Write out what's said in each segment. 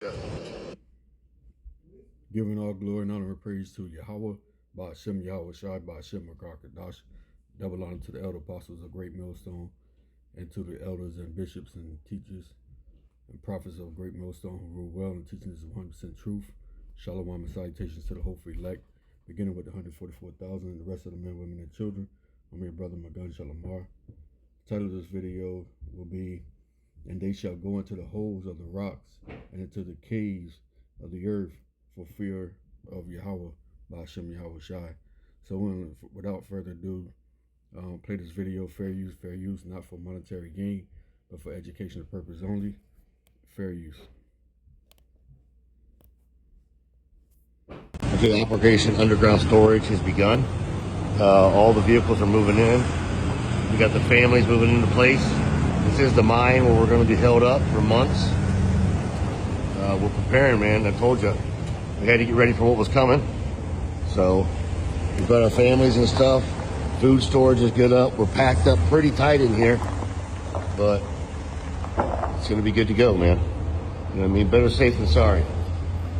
Yeah. Giving all glory and honor and praise to Yahweh, by Hashem Yahweh Shai, by Hashem Rakakadash, double honor to the elder apostles of Great Millstone, and to the elders and bishops and teachers and prophets of Great Millstone who rule well and teaching us 100% truth. Shalom and salutations to the hopeful elect, beginning with the 144,000 and the rest of the men, women, and children. I'm your brother Magan Shalamar. The title of this video will be, "And they shall go into the holes of the rocks and into the caves of the earth for fear of Yahweh by Hashem Yahweh Shai." So without further ado, play this video. Fair use, not for monetary gain, but for educational purpose only. Fair use. Okay, the operation underground storage has begun. All the vehicles are moving in. We got the families moving into place. This is the mine where we're going to be held up for months. We're preparing, man. I told you, we had to get ready for what was coming. So we've got our families and stuff. Food storage is good up. We're packed up pretty tight in here, but it's going to be good to go, man. You know what I mean? Better safe than sorry.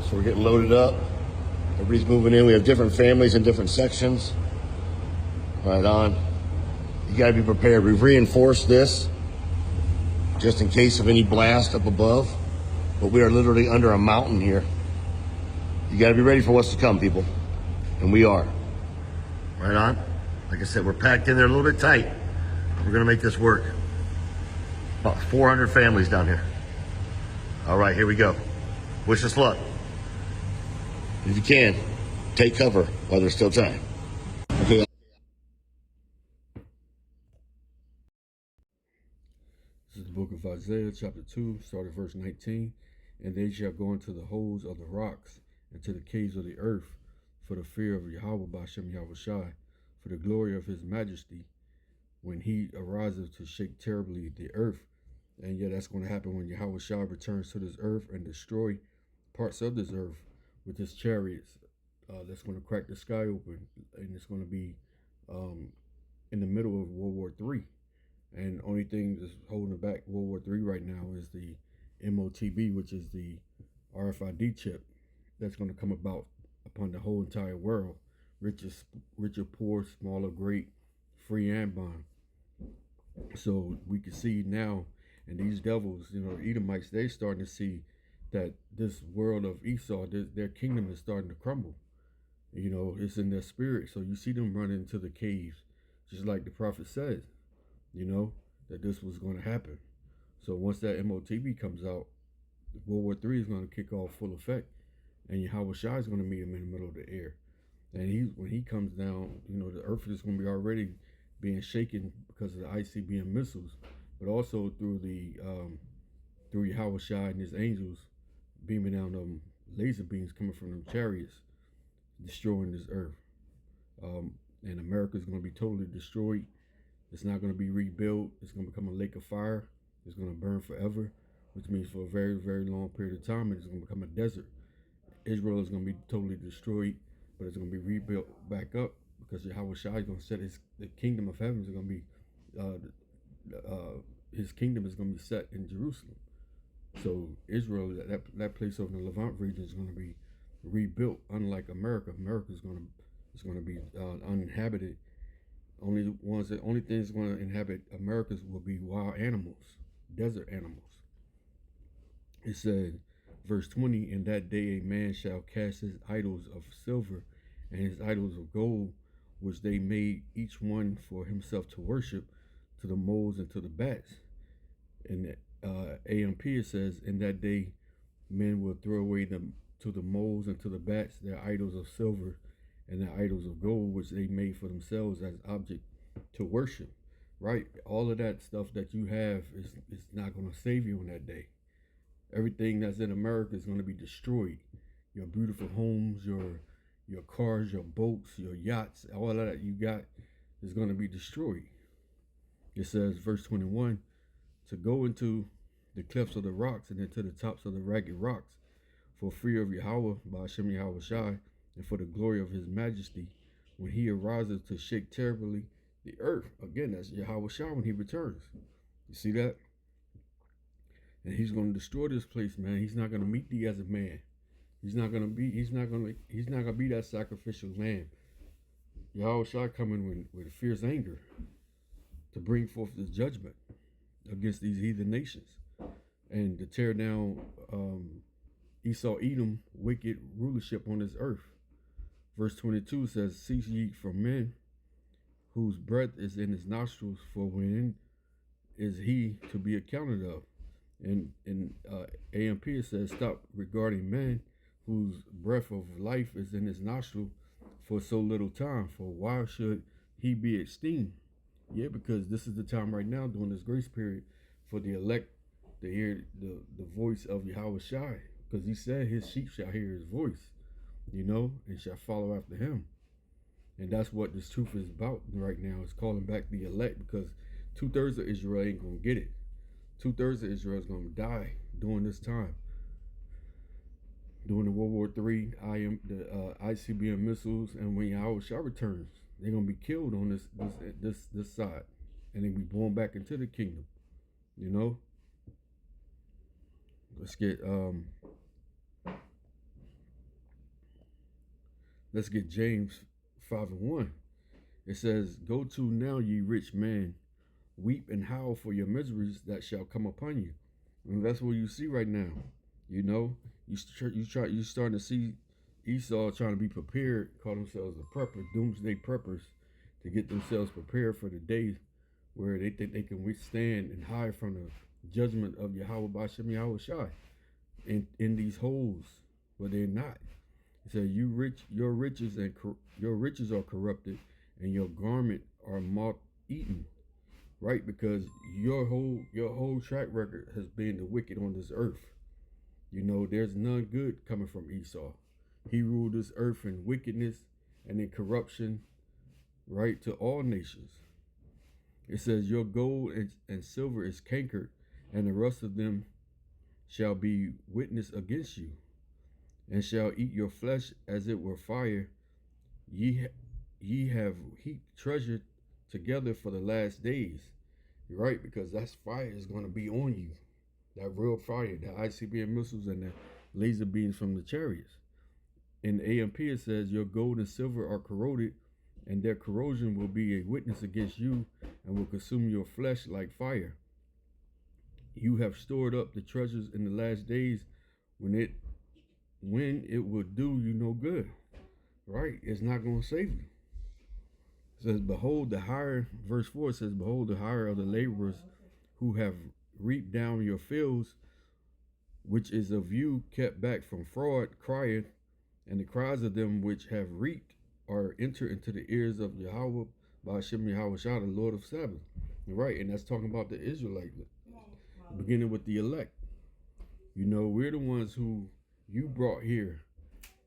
So we're getting loaded up. Everybody's moving in. We have different families in different sections. Right on. You got to be prepared. We've reinforced this just in case of any blast up above. But we are literally under a mountain here. You got to be ready for what's to come, people. And we are. Right on. Like I said, we're packed in there a little bit tight. We're going to make this work. About 400 families down here. All right, here we go. Wish us luck. If you can, take cover while there's still time. Okay. This is the book of Isaiah, chapter 2, starting verse 19. "And they shall go into the holes of the rocks, and to the caves of the earth, for the fear of Yahweh by Hashem Yahweh Shai, for the glory of his majesty, when he arises to shake terribly the earth." And yeah, that's going to happen when Yahweh Shai returns to this earth and destroy parts of this earth with his chariots. That's going to crack the sky open, and it's going to be in the middle of World War III. And the only thing that's holding back World War III right now is the MOTB, which is the RFID chip that's going to come about upon the whole entire world. Richer, poor, small or great, free and bond. So we can see now, and these devils, Edomites, they starting to see that this world of Esau, their kingdom is starting to crumble. It's in their spirit. So you see them run into the caves, just like the prophet says, that this was going to happen. So once that MOTB comes out, World War III is going to kick off full effect, and Yahweh Shai is going to meet him in the middle of the air. And when he comes down, the earth is going to be already being shaken because of the ICBM missiles, but also through Yahweh Shai and his angels beaming down laser beams coming from them chariots, destroying this earth. And America is going to be totally destroyed. It's not going to be rebuilt. It's going to become a lake of fire. It's going to burn forever, which means for a very, very long period of time, it's going to become a desert. Israel is going to be totally destroyed, but it's going to be rebuilt back up because Yahweh Shai is going to set the kingdom of heaven is going to be, his kingdom is going to be set in Jerusalem. So Israel, that place over in the Levant region is going to be rebuilt. Unlike America, America is going to be uninhabited. Only things going to inhabit Americas will be wild animals, desert animals. It said, verse 20, "In that day a man shall cast his idols of silver and his idols of gold, which they made each one for himself to worship, to the moles and to the bats." In AMP it says, "In that day men will throw away to the moles and to the bats their idols of silver and their idols of gold, which they made for themselves as object to worship." Right? All of that stuff that you have is not going to save you on that day. Everything that's in America is going to be destroyed. Your beautiful homes, your cars, your boats, your yachts, all of that you got is going to be destroyed. It says, verse 21, "To go into the clefts of the rocks and into the tops of the ragged rocks, for fear of Yahweh by Hashem Yahweh Shai, and for the glory of his majesty, when he arises to shake terribly the earth." Again, that's Yahweh Shai when he returns. You see that? and he's going to destroy this place, man. He's not going to meet thee as a man. He's not going to be that sacrificial lamb. Yahweh Shai coming with fierce anger to bring forth the judgment against these heathen nations and to tear down Esau Edom wicked rulership on this earth. Verse 22 says, cease ye from men whose breath is in his nostrils, for when is he to be accounted of? And in AMP it says, stop regarding man whose breath of life is in his nostril for so little time, for why should he be esteemed? Yeah, because this is the time right now during this grace period for the elect to hear the voice of Yahweh Shai, because he said his sheep shall hear his voice, and shall follow after him. And that's what this truth is about right now. It's calling back the elect, because 2/3 of Israel ain't going to get it. 2/3 of Israel is going to die during this time. During the World War III, the ICBM missiles, and when Yahweh Shai returns, they're going to be killed on this side. And then be born back into the kingdom. Let's get James 5:1. It says, go to now, ye rich men, weep and howl for your miseries that shall come upon you. And that's what you see right now. You're starting to see Esau trying to be prepared, call themselves the prepper, doomsday preppers, to get themselves prepared for the day where they think they can withstand and hide from the judgment of Yahweh B'Shem Yahweh Shai in these holes, but they're not. It says, your riches are corrupted, and your garment are moth eaten, right? Because your whole track record has been the wicked on this earth. There's none good coming from Esau. He ruled this earth in wickedness and in corruption, right, to all nations. It says, your gold and silver is cankered, and the rust of them shall be witness against you, and shall eat your flesh as it were fire. Ye have heaped treasure together for the last days, right? Because that fire is going to be on you. That real fire, the ICBM missiles and the laser beams from the chariots. In AMP it says, your gold and silver are corroded, and their corrosion will be a witness against you, and will consume your flesh like fire. You have stored up the treasures in the last days, when it will do you no good, right? It's not going to save you. It says, behold the hire, verse 4 says, behold the hire of the laborers who have reaped down your fields, which is of you kept back from fraud, crieth, and the cries of them which have reaped are entered into the ears of Yahweh B'Shem Yahweh Shai, the Lord of Sabbath. Right, and that's talking about the Israelites, beginning with the elect. We're the ones who you brought here,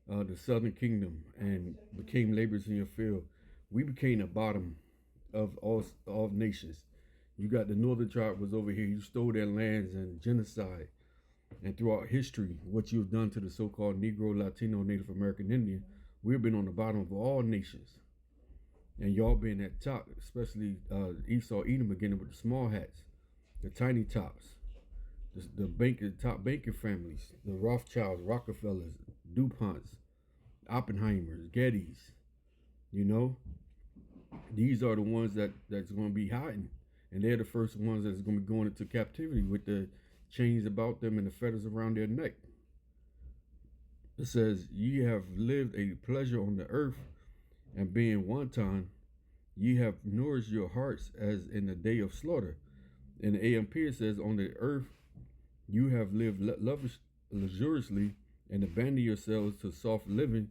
the southern kingdom, and became laborers in your field. We became the bottom of all nations. You got the northern tribe was over here. You stole their lands and genocide. And throughout history, what you've done to the so-called Negro, Latino, Native American Indian, we've been on the bottom of all nations. And y'all been at top, especially Esau Edom, beginning with the small hats, the tiny tops, the top banking families, the Rothschilds, Rockefellers, DuPonts, Oppenheimers, Gettys. These are the ones that's going to be hiding. And they're the first ones that's going to be going into captivity with the chains about them and the fetters around their neck. It says, ye have lived a pleasure on the earth, and being wanton, ye have nourished your hearts as in the day of slaughter. In the AMP it says, on the earth you have lived luxuriously, and abandoned yourselves to soft living,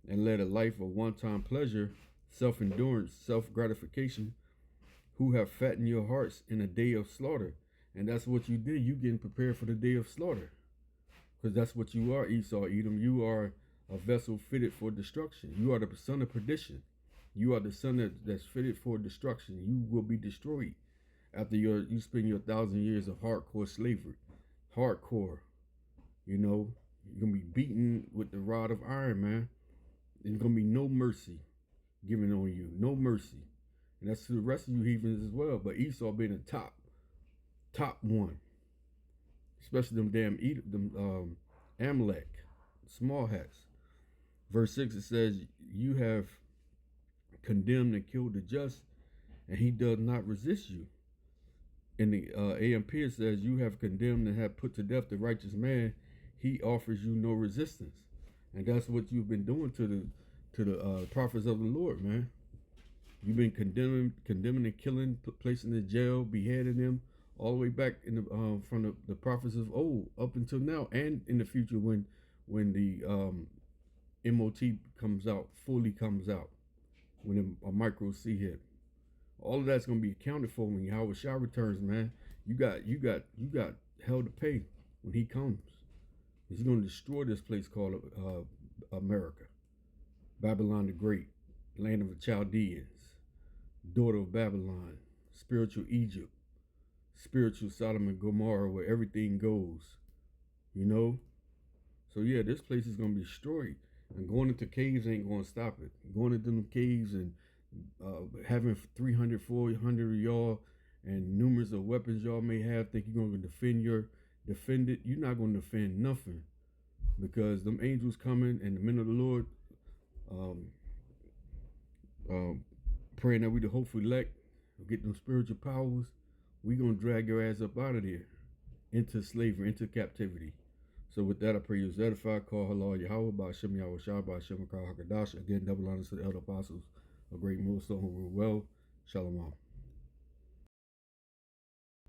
and led a life of wanton pleasure, self-endurance, self-gratification, who have fattened your hearts in a day of slaughter. And that's what you did. You getting prepared for the day of slaughter. Because that's what you are, Esau, Edom. You are a vessel fitted for destruction. You are the son of perdition. You are the son that's fitted for destruction. You will be destroyed after you spend your 1,000 years of hardcore slavery. Hardcore. You're going to be beaten with the rod of iron, man. There's going to be no mercy given on you. No mercy. And that's to the rest of you heathens as well. But Esau being the top one. especially them damn Amalek, small hats. Verse 6, it says, you have condemned and killed the just, and he does not resist you. In the AMP, it says, you have condemned and have put to death the righteous man, he offers you no resistance. And that's what you've been doing to the prophets of the Lord, man. You've been condemning and killing, placing in jail, beheading them, all the way back in the from the prophets of old up until now, and in the future when the MOT fully comes out, when a micro C hit. All of that's gonna be accounted for when Yahweh Shah returns, man. You got hell to pay when he comes. He's gonna destroy this place called America, Babylon the Great, land of the Chaldeans, daughter of Babylon, spiritual Egypt, spiritual Sodom and Gomorrah, where everything goes. You know. So yeah, this place is gonna be destroyed, and going into caves ain't gonna stop it. Going into them caves and having 300, 400 of y'all and numerous of weapons y'all may have, think you're gonna defend it. You're not gonna defend nothing, because them angels coming and the men of the Lord praying that we the hopeful elect get them spiritual powers. We gonna drag your ass up out of there into slavery, into captivity. So with that, I pray you is edified. Call halal Yahweh by Hashem Yahweh Shah by Hashem Hakadash. Again, double honors to the elder apostles, a great millstone who rule well. Shalom.